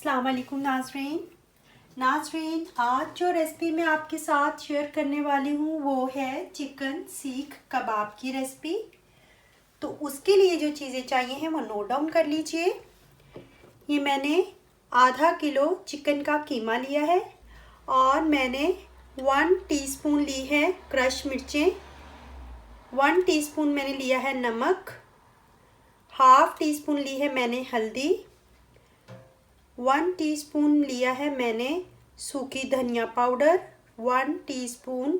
अस्सलाम वालेकुम नाज़रीन, आज जो रेसिपी मैं आपके साथ शेयर करने वाली हूँ वो है चिकन सीख कबाब की रेसिपी। तो उसके लिए जो चीज़ें चाहिए हैं वो नोट डाउन कर लीजिए। ये मैंने आधा किलो चिकन का कीमा लिया है और मैंने 1 टीस्पून ली है क्रश मिर्चें, 1 टीस्पून मैंने लिया है नमक, हाफ टी स्पून ली है मैंने हल्दी, 1 टीस्पून लिया है मैंने सूखी धनिया पाउडर, 1 टीस्पून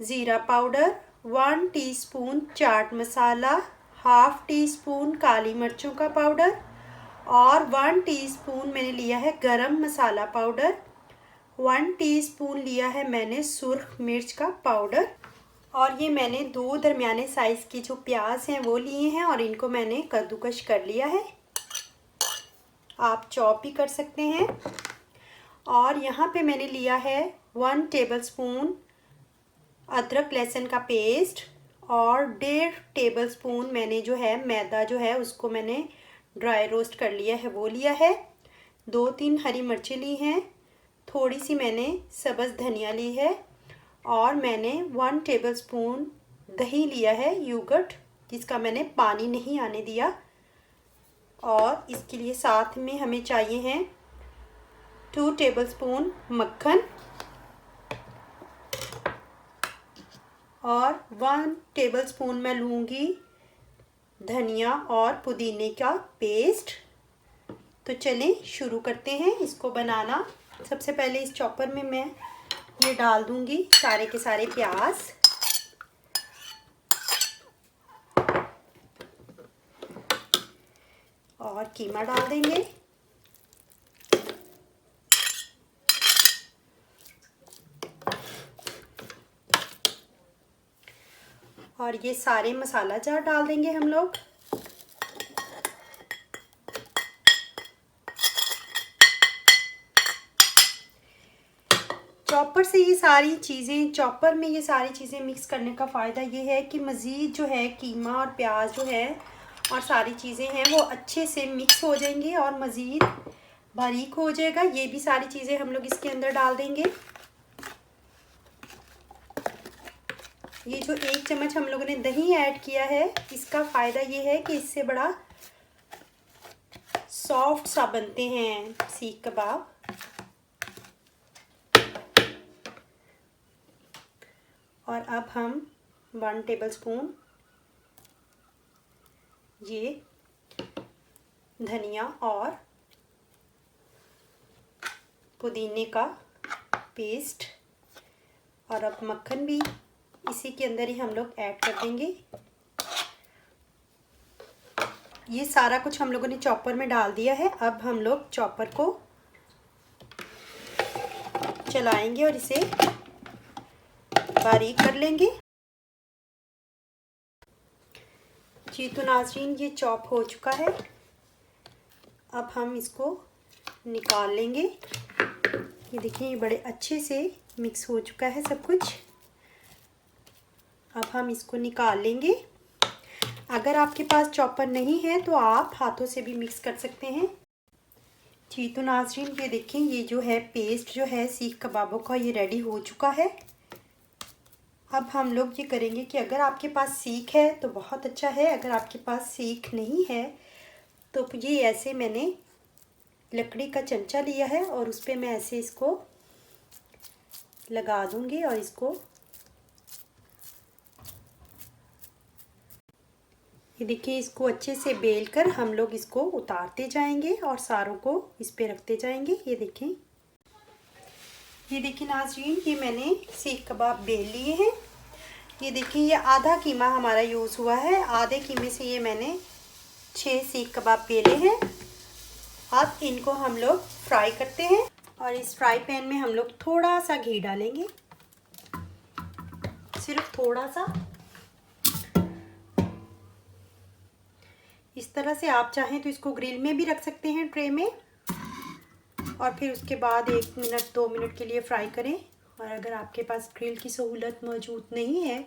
ज़ीरा powder, 1 teaspoon chaat masala, half tea spoon काली मिर्चों का पाउडर और 1 टीस्पून मैंने लिया है गरम मसाला पाउडर, 1 टीस्पून लिया है मैंने सुर्ख मिर्च का पाउडर। और ये मैंने 2 दरमियाने साइज़ की जो प्याज हैं वो लिए हैं और इनको मैंने कद्दूकश कर लिया है, आप चॉप भी कर सकते हैं। और यहाँ पे मैंने लिया है 1 टेबलस्पून अदरक लहसुन का पेस्ट और 1.5 टेबलस्पून मैंने जो है मैदा जो है उसको मैंने ड्राई रोस्ट कर लिया है वो लिया है। 2-3 हरी मिर्चें ली हैं, थोड़ी सी मैंने सब्ज़ धनिया ली है और मैंने 1 टेबलस्पून दही लिया है योगर्ट, जिसका मैंने पानी नहीं आने दिया। और इसके लिए साथ में हमें चाहिए हैं 2 टेबलस्पून मक्खन और 1 टेबलस्पून मैं लूँगी धनिया और पुदीने का पेस्ट। तो चलें शुरू करते हैं इसको बनाना। सबसे पहले इस चॉपर में मैं ये डाल दूँगी सारे के सारे प्याज और कीमा डाल देंगे। और ये सारे मसाला जार डाल देंगे हम लोग। चॉपर से ये सारी चीज़ें चॉपर में ये सारी चीज़ें मिक्स करने का फ़ायदा ये है कि मज़ीद जो है कीमा और प्याज जो है और सारी चीज़ें हैं वो अच्छे से मिक्स हो जाएंगी और मज़ीद बारीक हो जाएगा। ये भी सारी चीज़ें हम लोग इसके अंदर डाल देंगे। ये जो 1 चम्मच हम लोगों ने दही ऐड किया है इसका फ़ायदा ये है कि इससे बड़ा सॉफ्ट सा बनते हैं सीख कबाब। और अब हम 1 टेबलस्पून ये धनिया और पुदीने का पेस्ट और अब मक्खन भी इसी के अंदर ही हम लोग ऐड कर देंगे। ये सारा कुछ हम लोगों ने चॉपर में डाल दिया है। अब हम लोग चॉपर को चलाएंगे और इसे बारीक कर लेंगे। जी तो नाज़रीन ये चॉप हो चुका है। अब हम इसको निकाल लेंगे। ये देखिए ये बड़े अच्छे से मिक्स हो चुका है सब कुछ। अब हम इसको निकाल लेंगे। अगर आपके पास चॉपर नहीं है तो आप हाथों से भी मिक्स कर सकते हैं। जी तो नाज़रीन ये देखें ये जो है पेस्ट जो है सीख कबाबों का ये रेडी हो चुका है। अब हम लोग ये करेंगे कि अगर आपके पास सीख है तो बहुत अच्छा है, अगर आपके पास सीख नहीं है तो ये ऐसे मैंने लकड़ी का चमचा लिया है और उस पर मैं ऐसे इसको लगा दूंगी और इसको ये देखिए इसको अच्छे से बेल कर हम लोग इसको उतारते जाएंगे और सारों को इस पे रखते जाएंगे। ये देखिए नाज़रीन ये मैंने सीख कबाब बेल लिए हैं। ये देखिए ये आधा कीमा हमारा यूज़ हुआ है, आधे कीमे से ये मैंने 6 सीख कबाब बेले हैं। अब इनको हम लोग फ्राई करते हैं और इस फ्राई पैन में हम लोग थोड़ा सा घी डालेंगे, सिर्फ थोड़ा सा। इस तरह से आप चाहें तो इसको ग्रिल में भी रख सकते हैं ट्रे में और फिर उसके बाद 1 मिनट 2 मिनट के लिए फ्राई करें। और अगर आपके पास ग्रिल की सहूलत मौजूद नहीं है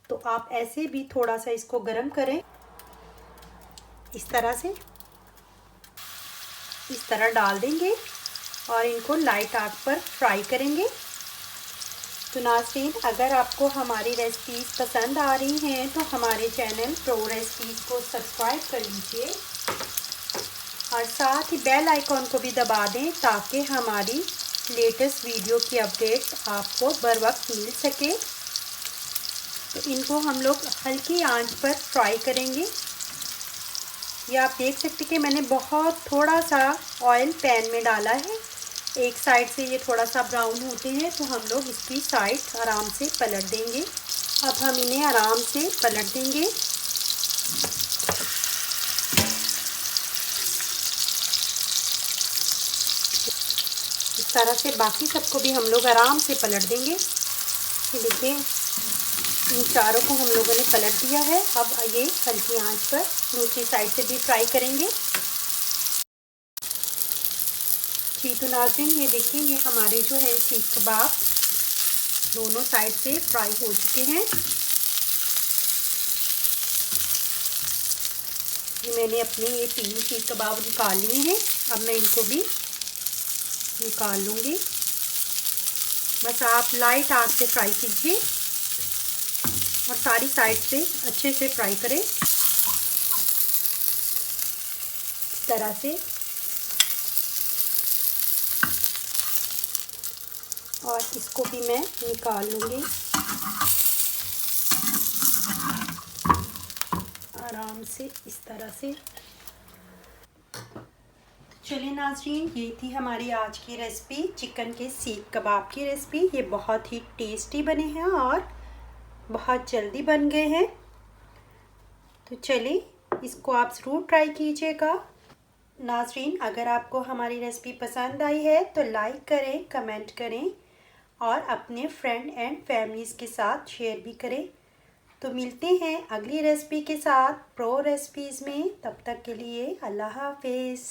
तो आप ऐसे भी थोड़ा सा इसको गर्म करें इस तरह से। इस तरह डाल देंगे और इनको लाइट आंच पर फ्राई करेंगे। तो नाज़रीन, अगर आपको हमारी रेसिपीज़ पसंद आ रही हैं तो हमारे चैनल प्रो रेसिपीज़ को सब्सक्राइब कर लीजिए और साथ ही बेल आइकॉन को भी दबा दें ताकि हमारी लेटेस्ट वीडियो की अपडेट आपको बर वक्त मिल सके। तो इनको हम लोग हल्की आंच पर फ्राई करेंगे। ये आप देख सकते हैं कि मैंने बहुत थोड़ा सा ऑयल पैन में डाला है। एक साइड से ये थोड़ा सा ब्राउन होते हैं तो हम लोग इसकी साइड आराम से पलट देंगे। अब हम इन्हें आराम से पलट देंगे। इस तरह से बाकी सबको भी हम लोग आराम से पलट देंगे। ये देखिए, इन चारों को हम लोगों ने पलट दिया है। अब ये हल्की आंच पर दूसरी साइड से भी फ्राई करेंगे। जी तो नाज़रीन, ये देखिए, ये हमारे जो है सीख कबाब दोनों साइड से फ्राई हो चुके हैं। ये मैंने अपने ये 3 सीख कबाब निकाल लिए हैं। अब मैं इनको भी निकाल लूँगी। बस आप लाइट आंच से फ्राई कीजिए और सारी साइड से अच्छे से फ्राई करें इस तरह से। और इसको भी मैं निकाल लूँगी आराम से इस तरह से। चलिए नाज़रीन, ये थी हमारी आज की रेसिपी, चिकन के सीख कबाब की रेसिपी। ये बहुत ही टेस्टी बने हैं और बहुत जल्दी बन गए हैं। तो चलिए, इसको आप ज़रूर ट्राई कीजिएगा। नाज़रीन, अगर आपको हमारी रेसिपी पसंद आई है तो लाइक करें, कमेंट करें और अपने फ्रेंड एंड फैमिलीज़ के साथ शेयर भी करें। तो मिलते हैं अगली रेसिपी के साथ प्रो रेसिपीज़ में। तब तक के लिए अल्लाह हाफिज़।